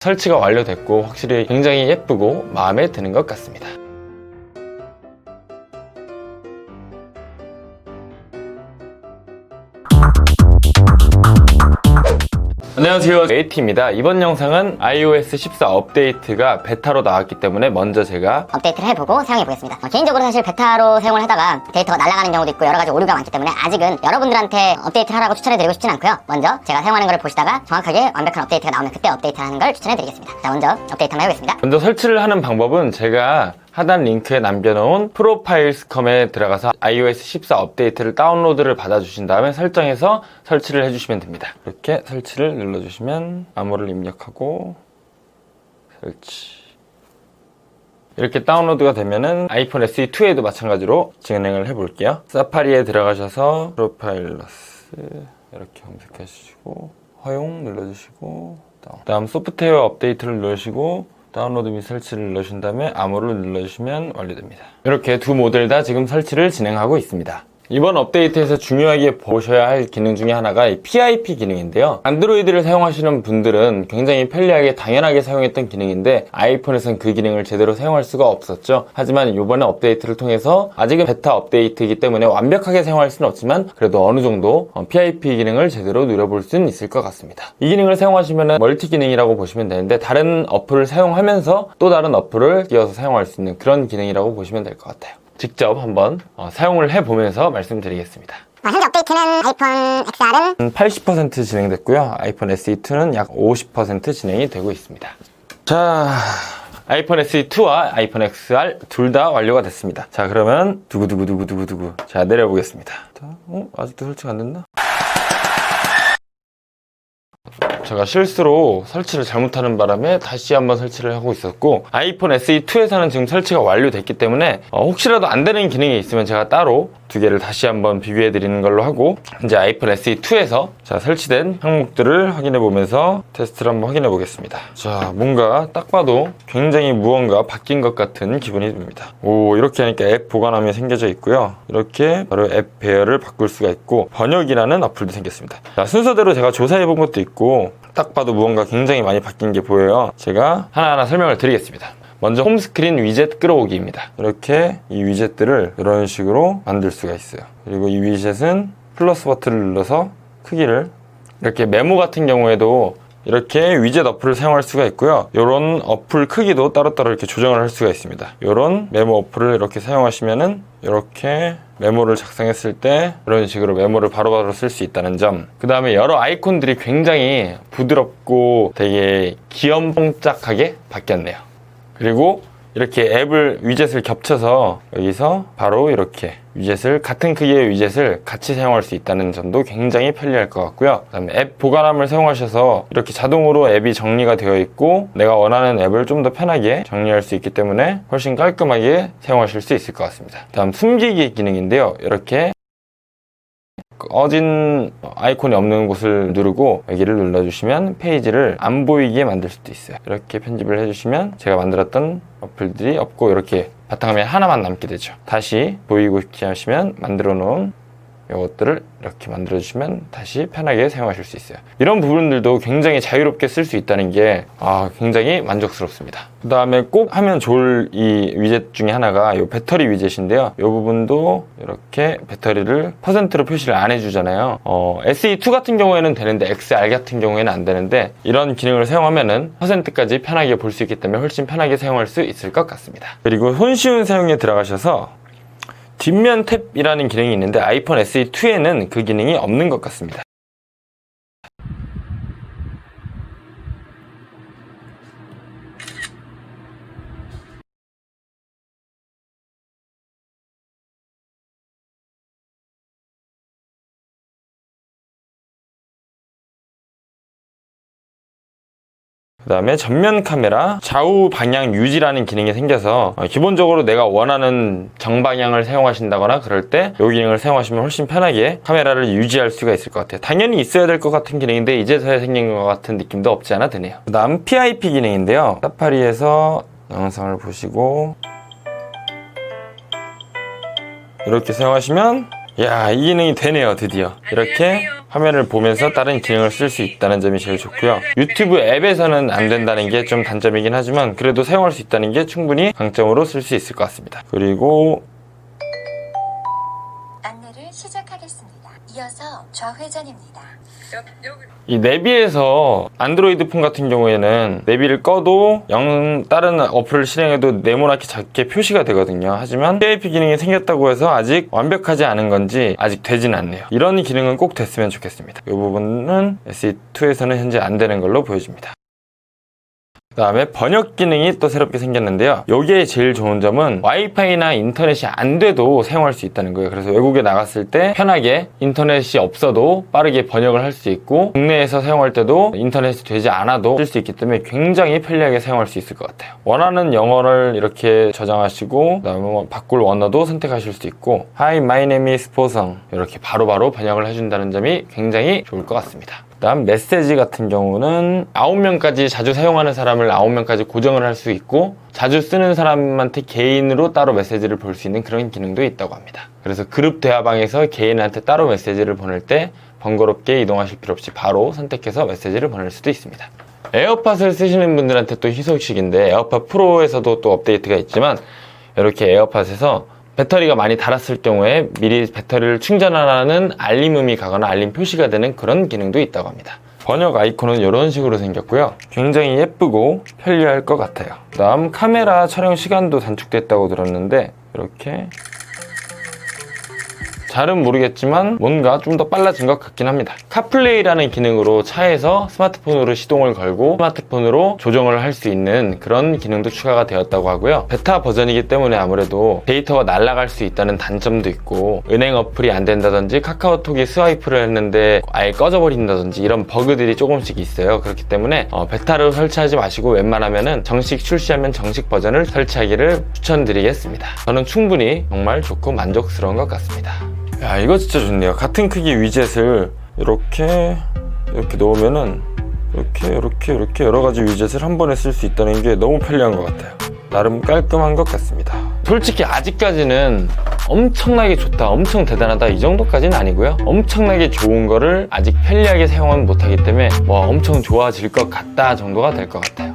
설치가 완료됐고 확실히 굉장히 예쁘고 마음에 드는 것 같습니다. 안녕하세요, AT입니다. 이번 영상은 iOS 14 업데이트가 베타로 나왔기 때문에 먼저 제가 업데이트를 해보고 사용해보겠습니다. 개인적으로 사실 베타로 사용을 하다가 데이터가 날아가는 경우도 있고 여러가지 오류가 많기 때문에 아직은 여러분들한테 업데이트를 하라고 추천해드리고 싶진 않고요. 먼저 제가 사용하는 걸 보시다가 정확하게 완벽한 업데이트가 나오면 그때 업데이트하는 걸 추천해드리겠습니다. 자, 먼저 업데이트 한번 해보겠습니다. 먼저 설치를 하는 방법은 제가 하단 링크에 남겨놓은 프로파일스컴에 들어가서 iOS 14 업데이트를 다운로드를 받아주신 다음에 설정해서 설치를 해주시면 됩니다. 이렇게 설치를 눌러주시면 암호를 입력하고 설치. 이렇게 다운로드가 되면은 아이폰 SE2에도 마찬가지로 진행을 해볼게요. 사파리에 들어가셔서 프로파일러스 이렇게 검색해 주시고 허용 눌러주시고 다음 소프트웨어 업데이트를 누르시고 다운로드 및 설치를 누르신 다음에 암호를 눌러주시면 완료됩니다. 이렇게 두 모델 다 지금 설치를 진행하고 있습니다. 이번 업데이트에서 중요하게 보셔야 할 기능 중에 하나가 이 PIP 기능인데요. 안드로이드를 사용하시는 분들은 굉장히 편리하게 당연하게 사용했던 기능인데 아이폰에서는 그 기능을 제대로 사용할 수가 없었죠. 하지만 이번에 업데이트를 통해서 아직은 베타 업데이트이기 때문에 완벽하게 사용할 수는 없지만 그래도 어느 정도 PIP 기능을 제대로 누려볼 수는 있을 것 같습니다. 이 기능을 사용하시면 멀티 기능이라고 보시면 되는데 다른 어플을 사용하면서 또 다른 어플을 끼워서 사용할 수 있는 그런 기능이라고 보시면 될 것 같아요. 직접 한번 사용을 해보면서 말씀드리겠습니다. 현재 업데이트는 아이폰 XR은 80% 진행됐고요. 아이폰 SE2는 약 50% 진행이 되고 있습니다. 자, 아이폰 SE2와 아이폰 XR 둘 다 완료가 됐습니다. 자, 그러면 두구두구두구두구두구 자, 내려보겠습니다. 아직도 설치가 안 됐나? 제가 실수로 설치를 잘못하는 바람에 다시 한번 설치를 하고 있었고 아이폰 SE2에서는 지금 설치가 완료됐기 때문에 혹시라도 안 되는 기능이 있으면 제가 따로 두 개를 다시 한번 비교해 드리는 걸로 하고 이제 아이폰 SE2에서 자, 설치된 항목들을 확인해 보면서 테스트를 한번 확인해 보겠습니다. 자, 뭔가 딱 봐도 굉장히 무언가 바뀐 것 같은 기분이 듭니다. 오, 이렇게 하니까 앱 보관함이 생겨져 있고요. 이렇게 바로 앱 배열을 바꿀 수가 있고 번역이라는 어플도 생겼습니다. 자, 순서대로 제가 조사해 본 것도 있고 딱 봐도 무언가 굉장히 많이 바뀐 게 보여요. 제가 하나하나 설명을 드리겠습니다. 먼저 홈스크린 위젯 끌어오기입니다. 이렇게 이 위젯들을 이런 식으로 만들 수가 있어요. 그리고 이 위젯은 플러스 버튼을 눌러서 크기를 이렇게 메모 같은 경우에도 이렇게 위젯 어플을 사용할 수가 있고요. 이런 어플 크기도 따로따로 이렇게 조정을 할 수가 있습니다. 이런 메모 어플을 이렇게 사용하시면은 이렇게 메모를 작성했을 때 이런 식으로 메모를 바로바로 쓸 수 있다는 점. 그 다음에 여러 아이콘들이 굉장히 부드럽고 되게 귀염뽕짝하게 바뀌었네요. 그리고 이렇게 앱을 위젯을 겹쳐서 여기서 바로 이렇게 위젯을 같은 크기의 위젯을 같이 사용할 수 있다는 점도 굉장히 편리할 것 같고요. 그다음에 앱 보관함을 사용하셔서 이렇게 자동으로 앱이 정리가 되어 있고 내가 원하는 앱을 좀 더 편하게 정리할 수 있기 때문에 훨씬 깔끔하게 사용하실 수 있을 것 같습니다. 다음 숨기기 기능인데요. 이렇게 꺼진 아이콘이 없는 곳을 누르고 여기를 눌러주시면 페이지를 안 보이게 만들 수도 있어요. 이렇게 편집을 해주시면 제가 만들었던 어플들이 없고 이렇게 바탕화면에 하나만 남게 되죠. 다시 보이고 싶지 하시면 만들어 놓은 이것들을 이렇게 만들어주시면 다시 편하게 사용하실 수 있어요. 이런 부분들도 굉장히 자유롭게 쓸 수 있다는 게 굉장히 만족스럽습니다. 그 다음에 꼭 하면 좋을 이 위젯 중에 하나가 이 배터리 위젯인데요. 이 부분도 이렇게 배터리를 %로 표시를 안 해주잖아요. SE2 같은 경우에는 되는데 XR 같은 경우에는 안 되는데 이런 기능을 사용하면은 %까지 편하게 볼 수 있기 때문에 훨씬 편하게 사용할 수 있을 것 같습니다. 그리고 손쉬운 사용에 들어가셔서 뒷면 탭이라는 기능이 있는데 아이폰 SE2에는 그 기능이 없는 것 같습니다. 그 다음에 전면 카메라 좌우 방향 유지라는 기능이 생겨서 기본적으로 내가 원하는 정방향을 사용하신다거나 그럴 때 이 기능을 사용하시면 훨씬 편하게 카메라를 유지할 수가 있을 것 같아요. 당연히 있어야 될 것 같은 기능인데 이제서야 생긴 것 같은 느낌도 없지 않아 드네요. 그 다음 PIP 기능인데요. 사파리에서 영상을 보시고 이렇게 사용하시면 이 기능이 되네요. 드디어 이렇게 화면을 보면서 다른 기능을 쓸 수 있다는 점이 제일 좋고요. 유튜브 앱에서는 안 된다는 게 좀 단점이긴 하지만 그래도 사용할 수 있다는 게 충분히 강점으로 쓸 수 있을 것 같습니다. 그리고 안내를 시작하겠습니다. 이어서 좌회전입니다. 이 내비에서 안드로이드 폰 같은 경우에는 내비를 꺼도 다른 어플을 실행해도 네모나게 작게 표시가 되거든요. 하지만 PIP 기능이 생겼다고 해서 아직 완벽하지 않은 건지 아직 되진 않네요. 이런 기능은 꼭 됐으면 좋겠습니다. 이 부분은 SE2에서는 현재 안 되는 걸로 보여집니다. 그 다음에 번역 기능이 또 새롭게 생겼는데요. 여기에 제일 좋은 점은 와이파이나 인터넷이 안 돼도 사용할 수 있다는 거예요. 그래서 외국에 나갔을 때 편하게 인터넷이 없어도 빠르게 번역을 할 수 있고 국내에서 사용할 때도 인터넷이 되지 않아도 쓸 수 있기 때문에 굉장히 편리하게 사용할 수 있을 것 같아요. 원하는 영어를 이렇게 저장하시고 그 다음에 바꿀 언어도 선택하실 수 있고 Hi, my name is 보성 이렇게 바로바로 번역을 해준다는 점이 굉장히 좋을 것 같습니다. 다음 메시지 같은 경우는 9명까지 자주 사용하는 사람을 9명까지 고정을 할 수 있고 자주 쓰는 사람한테 개인으로 따로 메시지를 볼 수 있는 그런 기능도 있다고 합니다. 그래서 그룹 대화방에서 개인한테 따로 메시지를 보낼 때 번거롭게 이동하실 필요 없이 바로 선택해서 메시지를 보낼 수도 있습니다. 에어팟을 쓰시는 분들한테 또 희소식인데 에어팟 프로에서도 또 업데이트가 있지만 이렇게 에어팟에서 배터리가 많이 닳았을 경우에 미리 배터리를 충전하라는 알림음이 가거나 알림 표시가 되는 그런 기능도 있다고 합니다. 번역 아이콘은 이런 식으로 생겼고요. 굉장히 예쁘고 편리할 것 같아요. 다음 카메라 촬영 시간도 단축됐다고 들었는데 이렇게 잘은 모르겠지만 뭔가 좀 더 빨라진 것 같긴 합니다. 카플레이라는 기능으로 차에서 스마트폰으로 시동을 걸고 스마트폰으로 조정을 할 수 있는 그런 기능도 추가가 되었다고 하고요. 베타 버전이기 때문에 아무래도 데이터가 날아갈 수 있다는 단점도 있고 은행 어플이 안 된다든지 카카오톡이 스와이프를 했는데 아예 꺼져버린다든지 이런 버그들이 조금씩 있어요. 그렇기 때문에 베타를 설치하지 마시고 웬만하면은 정식 출시하면 정식 버전을 설치하기를 추천드리겠습니다. 저는 충분히 정말 좋고 만족스러운 것 같습니다. 야, 이거 진짜 좋네요. 같은 크기 위젯을 이렇게 놓으면은 이렇게 여러 가지 위젯을 한 번에 쓸 수 있다는 게 너무 편리한 것 같아요. 나름 깔끔한 것 같습니다. 솔직히 아직까지는 엄청나게 좋다, 엄청 대단하다 이 정도까지는 아니고요. 엄청나게 좋은 거를 아직 편리하게 사용은 못하기 때문에 엄청 좋아질 것 같다 정도가 될 것 같아요.